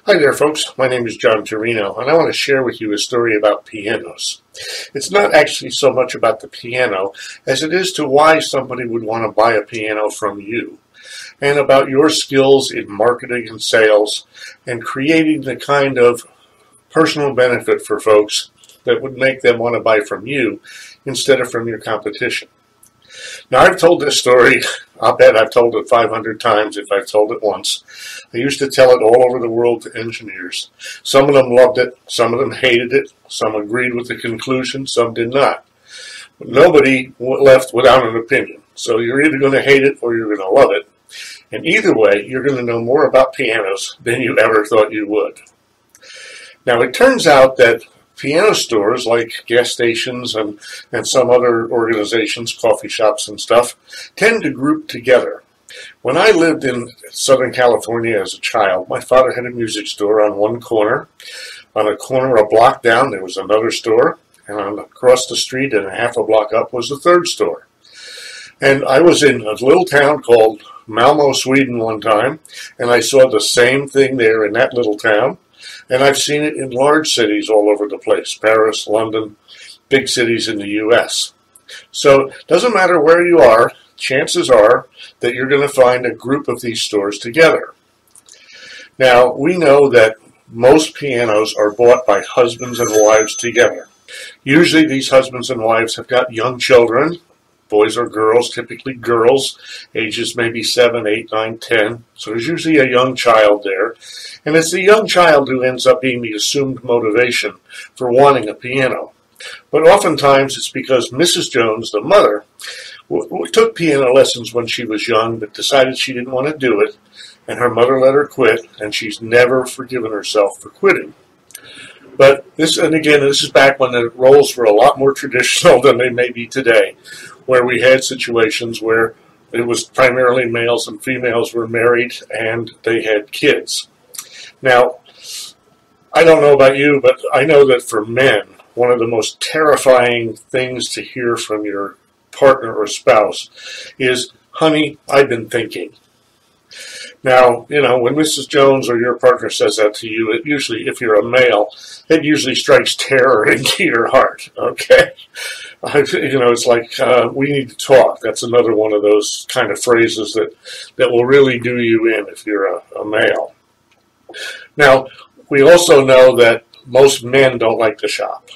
Hi there, folks. My name is John Torino, and I want to share with you a story about pianos. It's not actually so much about the piano as it is to why somebody would want to buy a piano from you, and about your skills in marketing and sales and creating the kind of personal benefit for folks that would make them want to buy from you instead of from your competition. Now, I've told this story, I'll bet I've told it 500 times if I've told it once. I used to tell it all over the world to engineers. Some of them loved it, some of them hated it, some agreed with the conclusion, some did not. But nobody left without an opinion. So you're either going to hate it or you're going to love it. And either way, you're going to know more about pianos than you ever thought you would. Now, it turns out that piano stores like gas stations and some other organizations, coffee shops and stuff, tend to group together. When I lived in Southern California as a child, my father had a music store on one corner. On a corner a block down there was another store, and across the street and a half a block up was the third store. And I was in a little town called Malmo, Sweden one time, and I saw the same thing there in that little town. And I've seen it in large cities all over the place, Paris, London, big cities in the U.S. So it doesn't matter where you are, chances are that you're going to find a group of these stores together. Now, we know that most pianos are bought by husbands and wives together. Usually these husbands and wives have got young children, boys or girls, typically girls, ages maybe 7, 8, 9, 10. So there's usually a young child there. And it's the young child who ends up being the assumed motivation for wanting a piano. But oftentimes it's because Mrs. Jones, the mother, took piano lessons when she was young, but decided she didn't want to do it. And her mother let her quit, and she's never forgiven herself for quitting. But this is back when the roles were a lot more traditional than they may be today, where we had situations where it was primarily males and females were married and they had kids. Now, I don't know about you, but I know that for men, one of the most terrifying things to hear from your partner or spouse is, "Honey, I've been thinking." Now, when Mrs. Jones or your partner says that to you, it usually, if you're a male, it usually strikes terror into your heart, okay? It's like, we need to talk. That's another one of those kind of phrases that will really do you in if you're a male. Now, we also know that most men don't like to shop.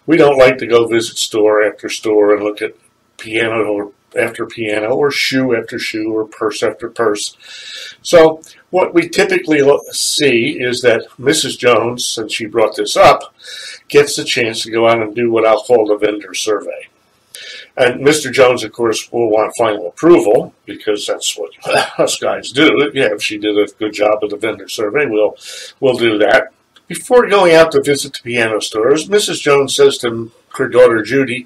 We don't like to go visit store after store and look at piano after piano, or shoe after shoe, or purse after purse. So what we typically see is that Mrs. Jones, since she brought this up, gets the chance to go out and do what I'll call the vendor survey. And Mr. Jones, of course, will want final approval, because that's what us guys do. Yeah, if she did a good job of the vendor survey, we'll do that. Before going out to visit the piano stores, Mrs. Jones says to her daughter Judy,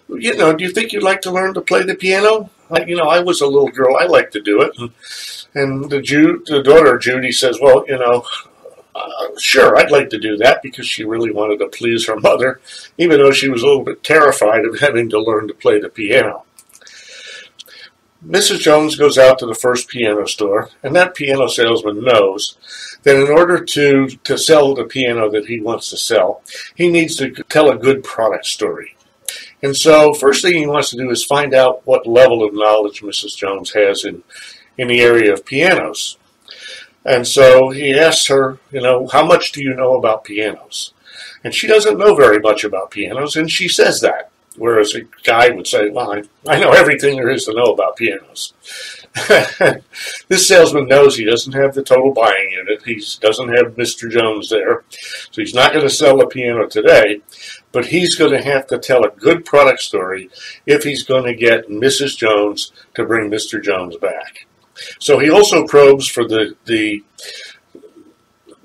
"Do you think you'd like to learn to play the piano? I was a little girl. I like to do it." And the daughter Judy says, "Well, sure, I'd like to do that," because she really wanted to please her mother, even though she was a little bit terrified of having to learn to play the piano. Mrs. Jones goes out to the first piano store, and that piano salesman knows that in order to sell the piano that he wants to sell, he needs to tell a good product story. And so first thing he wants to do is find out what level of knowledge Mrs. Jones has in the area of pianos. And so he asks her, "How much do you know about pianos?" And she doesn't know very much about pianos, and she says that. Whereas a guy would say, "Well, I know everything there is to know about pianos." This salesman knows he doesn't have the total buying unit. He doesn't have Mr. Jones there. So he's not going to sell a piano today, but he's going to have to tell a good product story if he's going to get Mrs. Jones to bring Mr. Jones back. So he also probes for the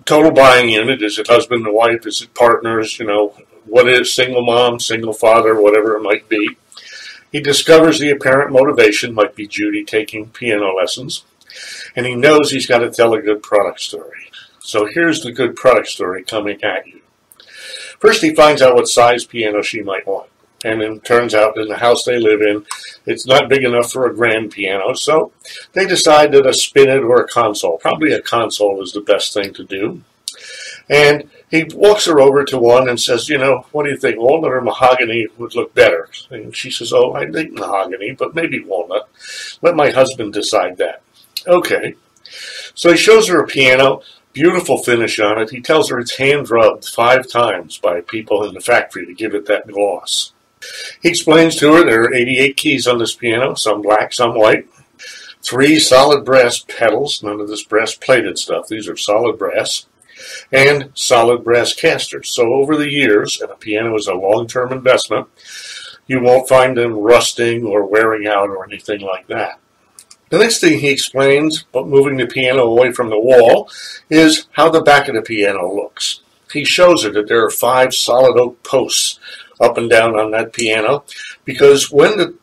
total buying unit. Is it husband and wife? Is it partners? What is single mom, single father, whatever it might be. He discovers the apparent motivation, might be Judy taking piano lessons, and he knows he's got to tell a good product story. So here's the good product story coming at you. First, he finds out what size piano she might want. And it turns out in the house they live in, it's not big enough for a grand piano, so they decide that a spinet or a console, probably a console, is the best thing to do. And he walks her over to one and says, you know, what do you think, walnut or mahogany would look better? And she says, oh, I think mahogany, but maybe walnut. Let my husband decide that. Okay. So he shows her a piano, beautiful finish on it. He tells her it's hand rubbed 5 times by people in the factory to give it that gloss. He explains to her there are 88 keys on this piano, some black, some white. 3 solid brass pedals, none of this brass plated stuff. These are solid brass. And solid brass casters. So over the years, and a piano is a long-term investment, you won't find them rusting or wearing out or anything like that. The next thing he explains, but moving the piano away from the wall, is how the back of the piano looks. He shows her that there are 5 solid oak posts up and down on that piano, because when the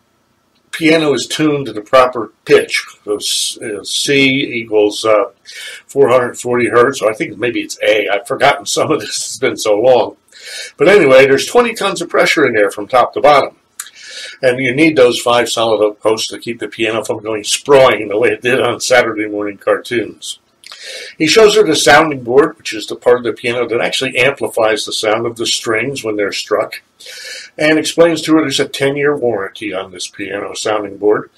piano is tuned to the proper pitch, C equals 440 hertz, or I think maybe it's A. I've forgotten some of this, it's been so long. But anyway, there's 20 tons of pressure in there from top to bottom. And you need those 5 solid oak posts to keep the piano from going sprawling the way it did on Saturday morning cartoons. He shows her the sounding board, which is the part of the piano that actually amplifies the sound of the strings when they're struck, and explains to her there's a 10-year warranty on this piano sounding board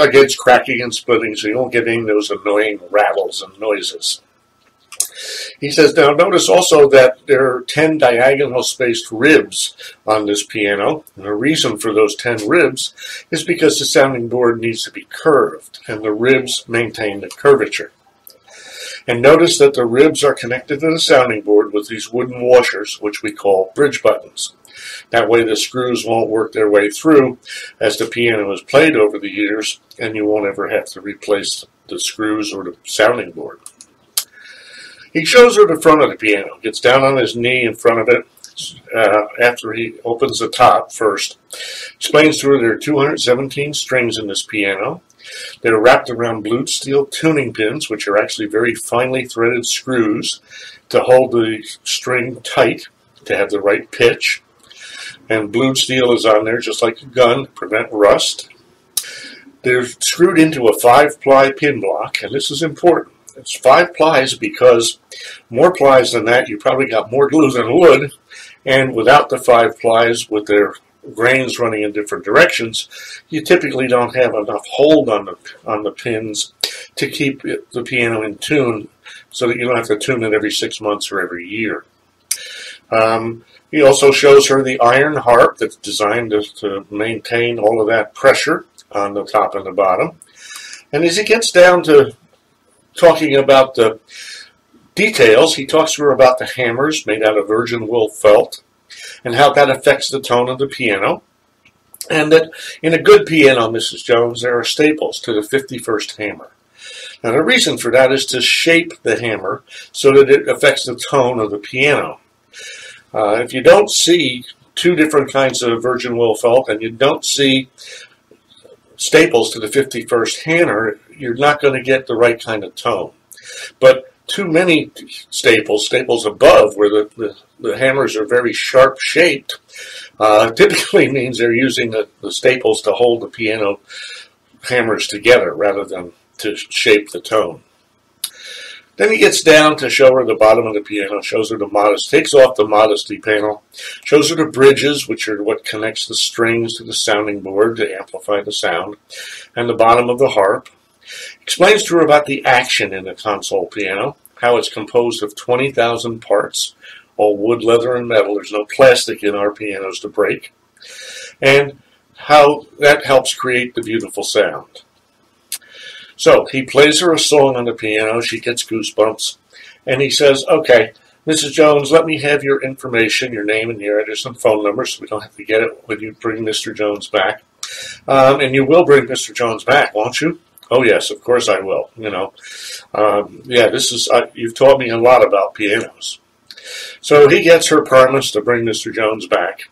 against cracking and splitting, so you don't get any of those annoying rattles and noises. He says, now notice also that there are 10 diagonal spaced ribs on this piano, and the reason for those 10 ribs is because the sounding board needs to be curved, and the ribs maintain the curvature. And notice that the ribs are connected to the sounding board with these wooden washers, which we call bridge buttons. That way the screws won't work their way through as the piano is played over the years, and you won't ever have to replace the screws or the sounding board. He shows her the front of the piano, gets down on his knee in front of it after he opens the top first, explains to her there are 217 strings in this piano. They're wrapped around blued steel tuning pins, which are actually very finely threaded screws to hold the string tight to have the right pitch. And blued steel is on there just like a gun to prevent rust. They're screwed into a 5-ply pin block, and this is important. It's 5 plies because more plies than that, you probably got more glue than wood, and without the 5 plies with their grains running in different directions, you typically don't have enough hold on the pins to keep the piano in tune so that you don't have to tune it every 6 months or every year. He also shows her the iron harp that's designed to maintain all of that pressure on the top and the bottom. And as he gets down to talking about the details, he talks to her about the hammers made out of virgin wool felt and how that affects the tone of the piano, and that in a good piano, Mrs. Jones, there are staples to the 51st hammer. Now the reason for that is to shape the hammer so that it affects the tone of the piano. If you don't see 2 different kinds of virgin wool felt and you don't see staples to the 51st hammer, you're not going to get the right kind of tone. But too many staples above where the hammers are very sharp shaped, typically means they're using the staples to hold the piano hammers together rather than to shape the tone. Then he gets down to show her the bottom of the piano, shows her the modesty, takes off the modesty panel, shows her the bridges, which are what connects the strings to the sounding board to amplify the sound, and the bottom of the harp. Explains to her about the action in the console piano, how it's composed of 20,000 parts, all wood, leather, and metal. There's no plastic in our pianos to break. And how that helps create the beautiful sound. So he plays her a song on the piano. She gets goosebumps. And he says, okay, Mrs. Jones, let me have your information, your name and your address and phone number so we don't have to get it when you bring Mr. Jones back. And you will bring Mr. Jones back, won't you? Oh, yes, of course I will. Yeah, you've taught me a lot about pianos. So he gets her promise to bring Mr. Jones back.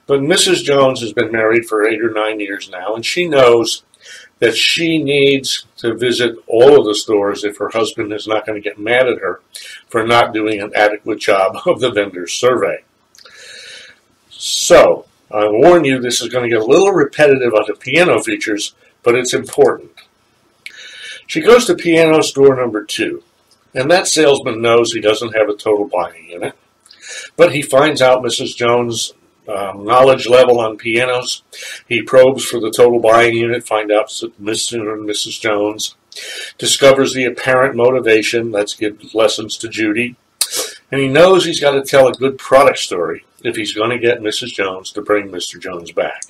But Mrs. Jones has been married for 8 or 9 years now, and she knows that she needs to visit all of the stores if her husband is not going to get mad at her for not doing an adequate job of the vendor's survey. So, I warn you, this is going to get a little repetitive on the piano features, but it's important. She goes to piano store number 2. And that salesman knows he doesn't have a total buying unit, but he finds out Mrs. Jones' knowledge level on pianos. He probes for the total buying unit, find out Mr. and Mrs. Jones, discovers the apparent motivation, let's give lessons to Judy, and he knows he's got to tell a good product story if he's going to get Mrs. Jones to bring Mr. Jones back.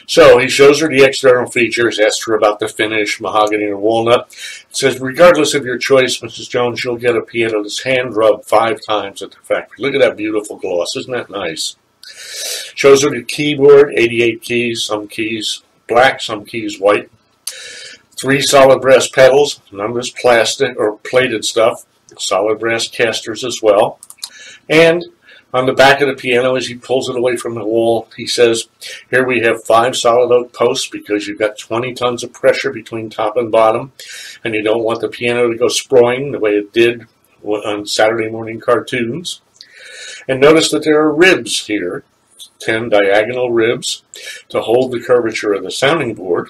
So he shows her the external features, asks her about the finish, mahogany or walnut. Says, regardless of your choice, Mrs. Jones, you'll get a piano that's hand rubbed 5 times at the factory. Look at that beautiful gloss. Isn't that nice? Shows her the keyboard, 88 keys, some keys black, some keys white. 3 solid brass pedals, none of this plastic or plated stuff. Solid brass casters as well. And on the back of the piano, as he pulls it away from the wall, he says, here we have 5 solid oak posts because you've got 20 tons of pressure between top and bottom, and you don't want the piano to go sprawling the way it did on Saturday morning cartoons. And notice that there are ribs here, 10 diagonal ribs to hold the curvature of the sounding board,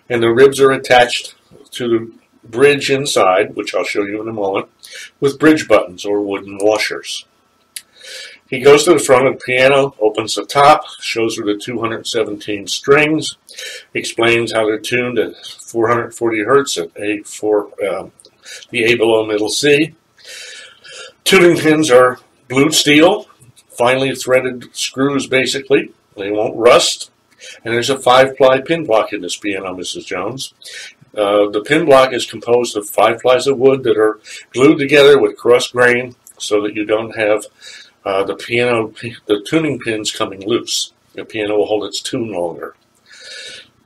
and the ribs are attached to the bridge inside, which I'll show you in a moment, with bridge buttons or wooden washers. He goes to the front of the piano, opens the top, shows her the 217 strings, explains how they're tuned at 440 hertz at the A below middle C. Tuning pins are blued steel, finely threaded screws basically. They won't rust. And there's a 5-ply pin block in this piano, Mrs. Jones. The pin block is composed of 5 plies of wood that are glued together with cross grain so that you don't have the tuning pins coming loose. The piano will hold its tune longer.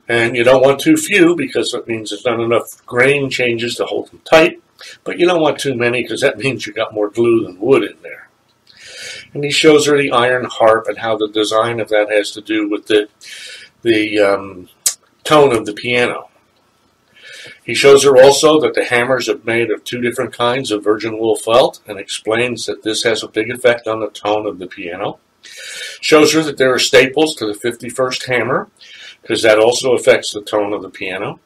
And you don't want too few because that means there's not enough grain changes to hold them tight, but you don't want too many because that means you got more glue than wood in there. And he shows her the iron harp and how the design of that has to do with the tone of the piano. He shows her also that the hammers are made of 2 different kinds of virgin wool felt and explains that this has a big effect on the tone of the piano. Shows her that there are staples to the 51st hammer because that also affects the tone of the piano.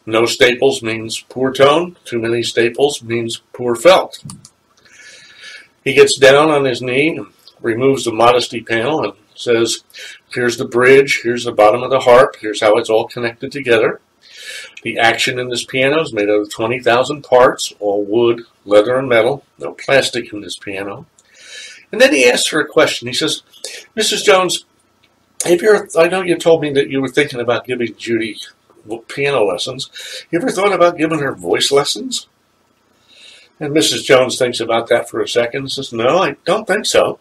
No staples means poor tone. Too many staples means poor felt. He gets down on his knee and removes the modesty panel and says, here's the bridge, here's the bottom of the harp, here's how it's all connected together. The action in this piano is made out of 20,000 parts, all wood, leather, and metal. No plastic in this piano. And then he asks her a question. He says, Mrs. Jones, I know you told me that you were thinking about giving Judy piano lessons. You ever thought about giving her voice lessons? And Mrs. Jones thinks about that for a second and says, no, I don't think so.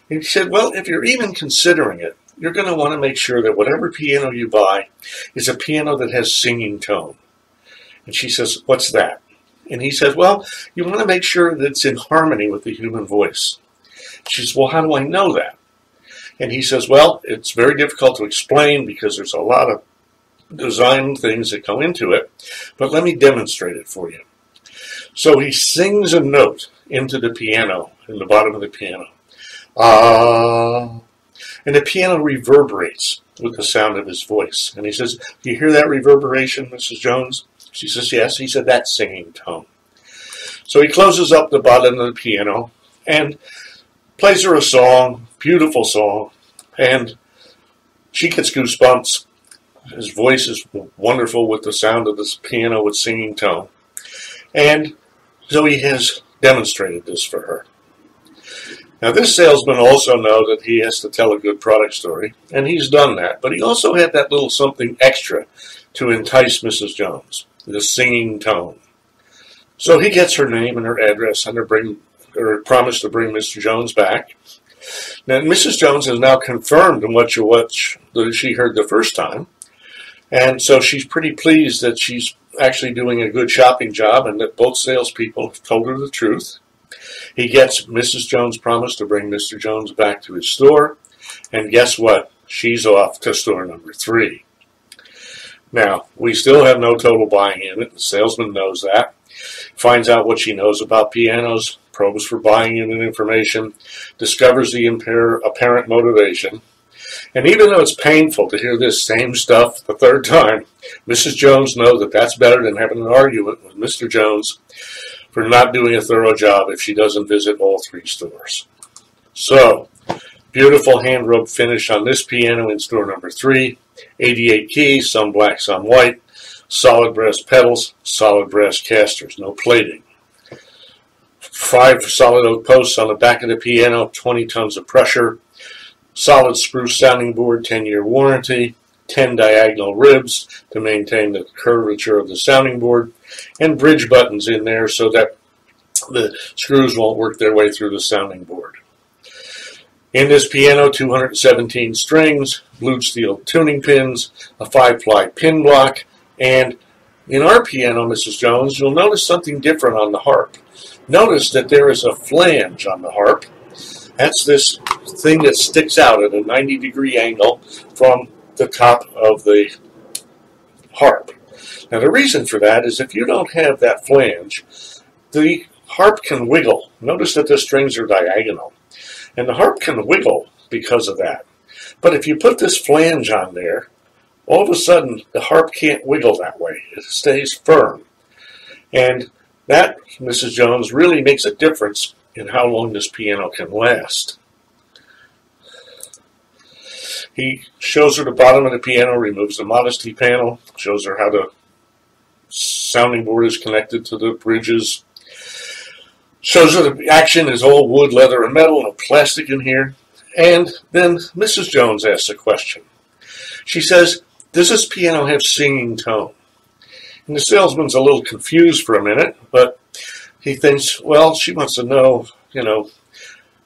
And he said, well, if you're even considering it, you're going to want to make sure that whatever piano you buy is a piano that has singing tone. And she says, what's that? And he says, well, you want to make sure that it's in harmony with the human voice. She says, well, how do I know that? And he says, well, it's very difficult to explain because there's a lot of design things that go into it, but let me demonstrate it for you. So he sings a note into the piano, in the bottom of the piano. And the piano reverberates with the sound of his voice. And he says, do you hear that reverberation, Mrs. Jones? She says, yes. He said, that's singing tone. So he closes up the bottom of the piano and plays her a song, beautiful song, and she gets goosebumps. His voice is wonderful with the sound of this piano with singing tone. And so he has demonstrated this for her. Now, this salesman also knows that he has to tell a good product story, and he's done that. But he also had that little something extra to entice Mrs. Jones, the singing tone. So he gets her name and her address and her promise to bring Mr. Jones back. Now, Mrs. Jones has now confirmed what she heard the first time, and so she's pretty pleased that she's actually doing a good shopping job and that both salespeople have told her the truth. He gets Mrs. Jones' promise to bring Mr. Jones back to his store, and guess what? She's off to store number 3. Now, we still have no total buying unit. The salesman knows that. Finds out what she knows about pianos, probes for buying unit information, discovers the apparent motivation. And even though it's painful to hear this same stuff the 3rd time, Mrs. Jones knows that that's better than having an argument with Mr. Jones for not doing a thorough job if she doesn't visit all 3 stores. So, beautiful hand rub finish on this piano in store number 3. 88 keys, some black, some white. Solid brass pedals, solid brass casters, no plating. 5 solid oak posts on the back of the piano, 20 tons of pressure. Solid spruce sounding board, 10-year warranty. 10 diagonal ribs to maintain the curvature of the sounding board. And bridge buttons in there so that the screws won't work their way through the sounding board. In this piano, 217 strings, blued steel tuning pins, a 5-ply pin block, and in our piano, Mrs. Jones, you'll notice something different on the harp. Notice that there is a flange on the harp. That's this thing that sticks out at a 90-degree angle from the top of the harp. Now, the reason for that is if you don't have that flange, the harp can wiggle. Notice that the strings are diagonal. And the harp can wiggle because of that. But if you put this flange on there, all of a sudden the harp can't wiggle that way. It stays firm. And that, Mrs. Jones, really makes a difference in how long this piano can last. He shows her the bottom of the piano, removes the modesty panel, shows her how the sounding board is connected to the bridges. Shows her the action is all wood, leather, and metal, no plastic in here. And then Mrs. Jones asks a question. She says, does this piano have singing tone? And the salesman's a little confused for a minute, but he thinks, well, she wants to know,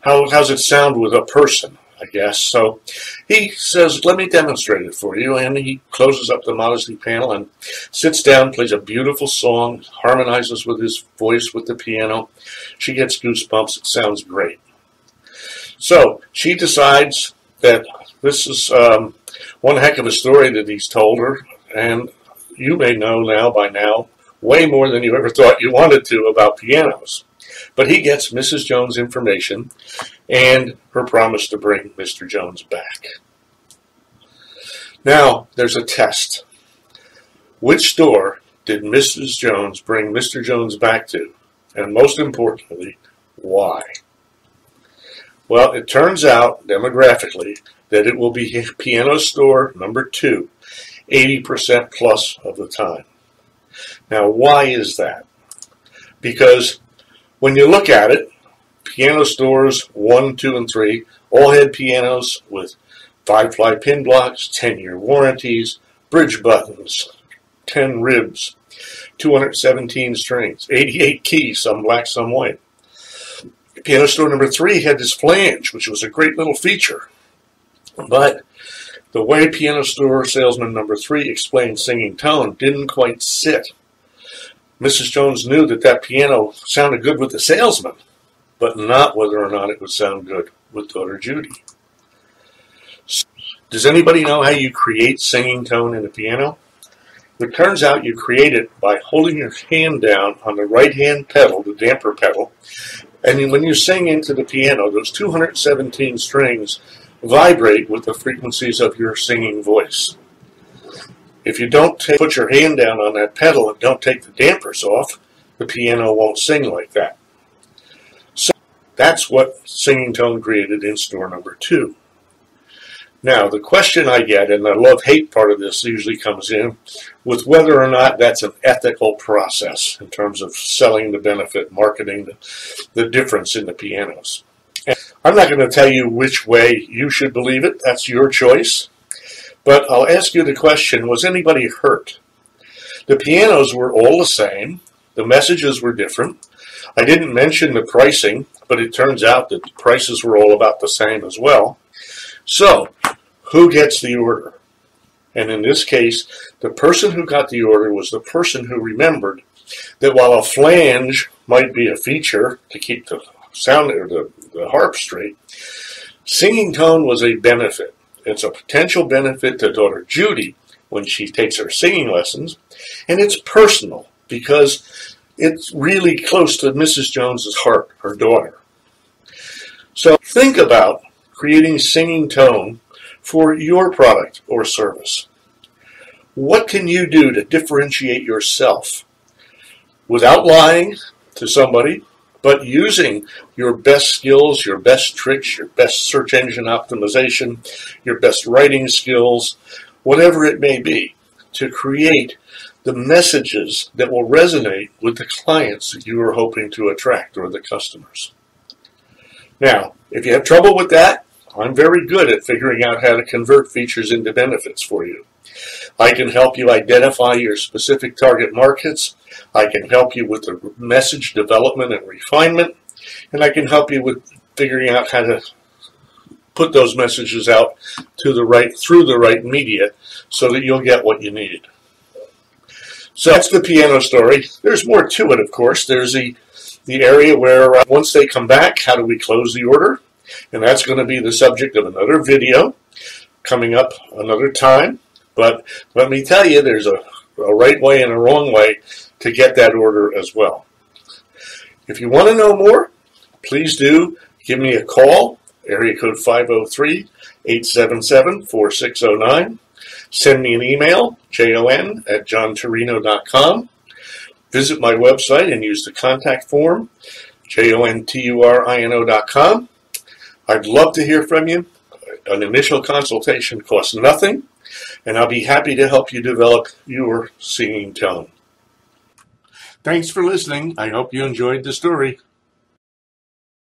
how's it sound with a person, I guess. So he says, let me demonstrate it for you. And he closes up the modesty panel and sits down, plays a beautiful song, harmonizes with his voice with the piano. She gets goosebumps. It sounds great. So she decides that this is one heck of a story that he's told her. And you may know by now, way more than you ever thought you wanted to about pianos. But he gets Mrs. Jones' information and her promise to bring Mr. Jones back. Now, there's a test. Which store did Mrs. Jones bring Mr. Jones back to? And most importantly, why? Well, it turns out, demographically, that it will be piano store number 2, 80% plus of the time. Now, why is that? Because when you look at it, piano stores 1, 2, and 3 all had pianos with 5-ply pin blocks, 10-year warranties, bridge buttons, 10 ribs, 217 strings, 88 keys, some black, some white. Piano store number 3 had this flange, which was a great little feature. But the way piano store salesman number 3 explained singing tone didn't quite sit. Mrs. Jones knew that piano sounded good with the salesman, but not whether or not it would sound good with daughter Judy. So, does anybody know how you create singing tone in a piano? It turns out you create it by holding your hand down on the right-hand pedal, the damper pedal, and when you sing into the piano, those 217 strings vibrate with the frequencies of your singing voice. If you don't put your hand down on that pedal and don't take the dampers off, the piano won't sing like that. So that's what singing tone created in store number 2. Now, the question I get, and the love-hate part of this usually comes in, with whether or not that's an ethical process in terms of selling the benefit, marketing the difference in the pianos. And I'm not going to tell you which way you should believe it. That's your choice. But I'll ask you the question, was anybody hurt? The pianos were all the same. The messages were different. I didn't mention the pricing, but it turns out that the prices were all about the same as well. So, who gets the order? And in this case, the person who got the order was the person who remembered that while a flange might be a feature to keep the sound or the harp straight, singing tone was a benefit. It's a potential benefit to daughter Judy when she takes her singing lessons, and it's personal because it's really close to Mrs. Jones's heart, her daughter. So think about creating singing tone for your product or service. What can you do to differentiate yourself without lying, to somebody, but using your best skills, your best tricks, your best search engine optimization, your best writing skills, whatever it may be, to create the messages that will resonate with the clients that you are hoping to attract, or the customers. Now, if you have trouble with that, I'm very good at figuring out how to convert features into benefits for you. I can help you identify your specific target markets. I can help you with the message development and refinement. And I can help you with figuring out how to put those messages out to through the right media so that you'll get what you need. So that's the piano story. There's more to it, of course. There's the area where once they come back, how do we close the order? And that's going to be the subject of another video coming up another time. But let me tell you, there's a right way and a wrong way to get that order as well. If you want to know more, please do give me a call, area code 503-877-4609. Send me an email, jon@johntorino.com. Visit my website and use the contact form, jonturino.com. I'd love to hear from you. An initial consultation costs nothing, and I'll be happy to help you develop your singing tone. Thanks for listening. I hope you enjoyed the story.